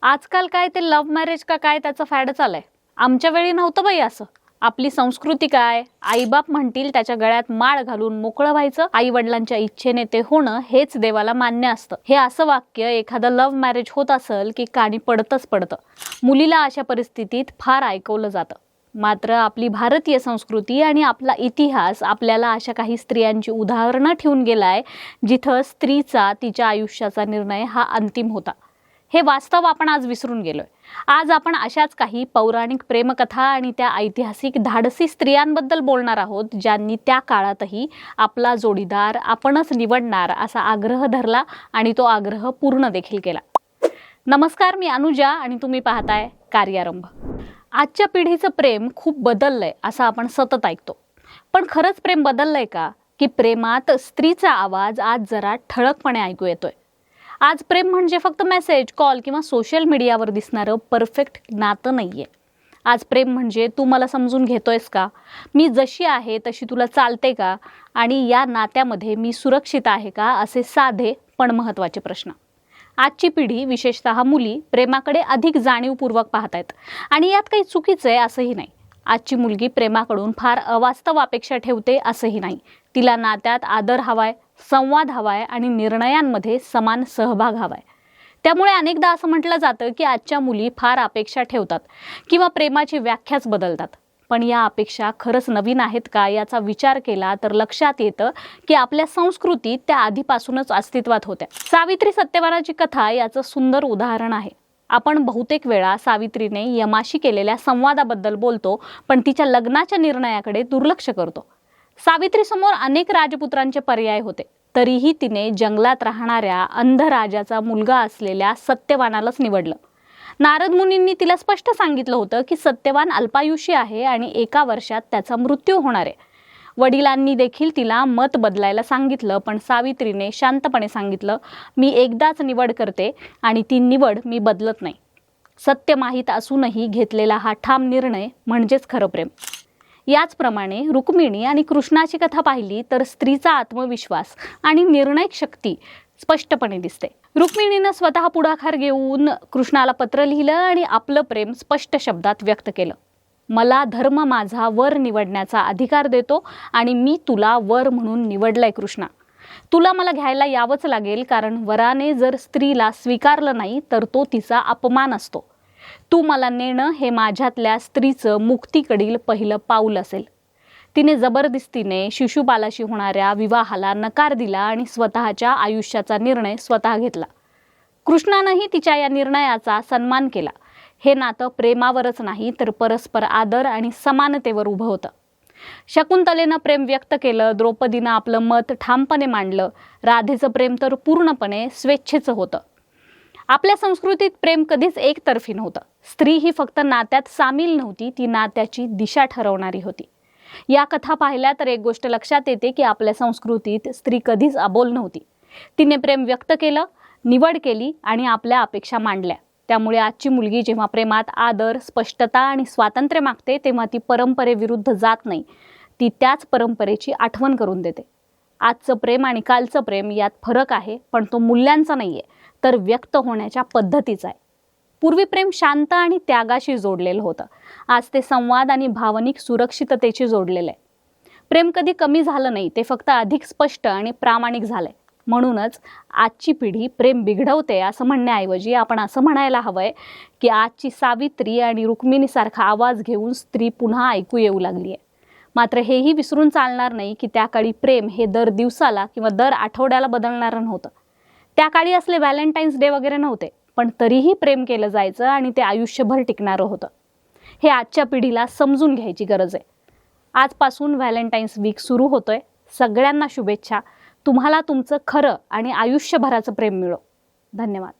आजकाल काय ते लव्ह मॅरेज का काय त्याचं फॅड चाललंय. आमच्या वेळी नव्हतं बाई असं. आपली संस्कृती काय, आईबाप म्हणतील त्याच्या गळ्यात माळ घालून मोकळं व्हायचं, आई वडिलांच्या इच्छेने ते होणं हेच देवाला मान्य असतं. हे असं वाक्य एखादं लव्ह मॅरेज होत असेल की कानी पडतच पडतं. मुलीला अशा परिस्थितीत फार ऐकवलं जातं. मात्र आपली भारतीय संस्कृती आणि आपला इतिहास आपल्याला अशा काही स्त्रियांची उदाहरणं ठेवून गेलाय जिथं स्त्रीचा तिच्या आयुष्याचा निर्णय हा अंतिम होता. हे वास्तव आपण आज विसरून गेलोय. आज आपण अशाच काही पौराणिक प्रेमकथा आणि त्या ऐतिहासिक धाडसी स्त्रियांबद्दल बोलणार आहोत, ज्यांनी त्या काळातही आपला जोडीदार आपणच निवडणार असा आग्रह धरला आणि तो आग्रह पूर्ण देखील केला. नमस्कार, मी अनुजा आणि तुम्ही पाहताय कार्यारंभ. आजच्या पिढीचं प्रेम खूप बदललंय असं आपण सतत ऐकतो. पण खरंच प्रेम बदललंय का? की प्रेमात स्त्रीचा आवाज आज जरा ठळकपणे ऐकू येतोय. आज प्रेम म्हणजे फक्त मेसेज, कॉल किंवा सोशल मीडियावर दिसणारं परफेक्ट नातं नाहीये. आज प्रेम म्हणजे तू मला समजून घेतोयस का, मी जशी आहे तशी तुला चालते का, आणि या नात्यामध्ये मी सुरक्षित आहे का, असे साधे पण महत्त्वाचे प्रश्न. आजची पिढी, विशेषतः मुली, प्रेमाकडे अधिक जाणीवपूर्वक पाहतायत आणि यात काही चुकीचं आहे असंही नाही. आजची मुलगी प्रेमाकडून फार अवास्तव अपेक्षा ठेवते असंही नाही. तिला नात्यात आदर हवाय, संवाद हवाय आणि निर्णयांमध्ये समान सहभाग हवाय. त्यामुळे अनेकदा असं म्हटलं जातं की आजच्या मुली फार अपेक्षा ठेवतात किंवा प्रेमाची व्याख्याच बदलतात. पण या अपेक्षा खरंच नवीन आहेत का याचा विचार केला तर लक्षात येतं की आपल्या संस्कृतीत त्या आधीपासूनच अस्तित्वात होत्या. सावित्री सत्यवानाची कथा याचं सुंदर उदाहरण आहे. आपण बहुतेक वेळा सावित्रीने यमाशी केलेल्या संवादाबद्दल बोलतो, पण तिच्या लग्नाच्या निर्णयाकडे दुर्लक्ष करतो. सावित्रीसमोर अनेक राजपुत्रांचे पर्याय होते, तरीही तिने जंगलात राहणाऱ्या अंध राजाचा मुलगा असलेल्या सत्यवानालाच निवडलं. नारद मुनींनी तिला स्पष्ट सांगितलं होतं की सत्यवान अल्पायुषी आहे आणि 1 वर्षात त्याचा मृत्यू होणार आहे. वडिलांनी देखील तिला मत बदलायला सांगितलं, पण सावित्रीने शांतपणे सांगितलं, मी एकदाच निवड करते आणि ती निवड मी बदलत नाही. सत्य माहीत असूनही घेतलेला हा ठाम निर्णय म्हणजेच खरं प्रेम. याचप्रमाणे रुक्मिणी आणि कृष्णाची कथा पाहिली तर स्त्रीचा आत्मविश्वास आणि निर्णय शक्ती स्पष्टपणे दिसते. रुक्मिणीनं स्वतः पुढाकार घेऊन कृष्णाला पत्र लिहिलं आणि आपलं प्रेम स्पष्ट शब्दात व्यक्त केलं. मला धर्म माझा वर निवडण्याचा अधिकार देतो आणि मी तुला वर म्हणून निवडलंय कृष्णा. तुला मला घ्यायला यावंच लागेल, कारण वराने जर स्त्रीला स्वीकारलं नाही तर तो तिचा अपमान असतो. तू मला नेणं हे माझ्यातल्या स्त्रीचं मुक्तीकडील पहिलं पाऊल असेल. तिने जबरदस्तीने शिशुपालाशी होणाऱ्या विवाहाला नकार दिला आणि स्वतःच्या आयुष्याचा निर्णय स्वतः घेतला. कृष्णानंही तिच्या या निर्णयाचा सन्मान केला. हे नातं प्रेमावरच नाही तर परस्पर आदर आणि समानतेवर उभं होतं. शकुंतलेनं प्रेम व्यक्त केलं, द्रौपदीनं आपलं मत ठामपणे मांडलं. राधेचं प्रेम तर पूर्णपणे स्वेच्छेचं होतं. आपल्या संस्कृतीत प्रेम कधीच एकतर्फी नव्हतं. स्त्री ही फक्त नात्यात सामील नव्हती, ती नात्याची दिशा ठरवणारी होती. या कथा पाहिल्या तर एक गोष्ट लक्षात येते की आपल्या संस्कृतीत स्त्री कधीच अबोल नव्हती. तिने प्रेम व्यक्त केलं, निवड केली आणि आपल्या अपेक्षा मांडल्या. त्यामुळे आजची मुलगी जेव्हा प्रेमात आदर, स्पष्टता आणि स्वातंत्र्य मागते तेव्हा ती परंपरेविरुद्ध जात नाही, ती त्याच परंपरेची आठवण करून देते. आजचं प्रेम आणि कालचं प्रेम यात फरक आहे, पण तो मूल्यांचा नाहीये तर व्यक्त होण्याच्या पद्धतीचा आहे. पूर्वी प्रेम शांत आणि त्यागाशी जोडलेलं होतं. आज ते संवाद आणि भावनिक सुरक्षिततेशी जोडलेलं आहे. प्रेम कधी कमी झालं नाही, ते फक्त अधिक स्पष्ट आणि प्रामाणिक झालंय. म्हणूनच आजची पिढी प्रेम बिघडवते असं म्हणण्याऐवजी आपण असं म्हणायला हवंय की आजची सावित्री आणि रुक्मिणीसारखा आवाज घेऊन स्त्री पुन्हा ऐकू येऊ लागली आहे. मात्र हेही विसरून चालणार नाही की त्या काळी प्रेम हे दर दिवसाला किंवा दर आठवड्याला बदलणारं नव्हतं. त्या काळी असले व्हॅलेंटाईन्स डे वगैरे नव्हते, पण तरीही प्रेम केलं जायचं आणि ते आयुष्यभर टिकणारं होतं. हे आजच्या पिढीला समजून घ्यायची गरज आहे. आजपासून व्हॅलेंटाईन्स वीक सुरू होतोय. सगळ्यांना शुभेच्छा. तुम्हाला तुमचं खरं आणि आयुष्यभराचं प्रेम मिळो. धन्यवाद.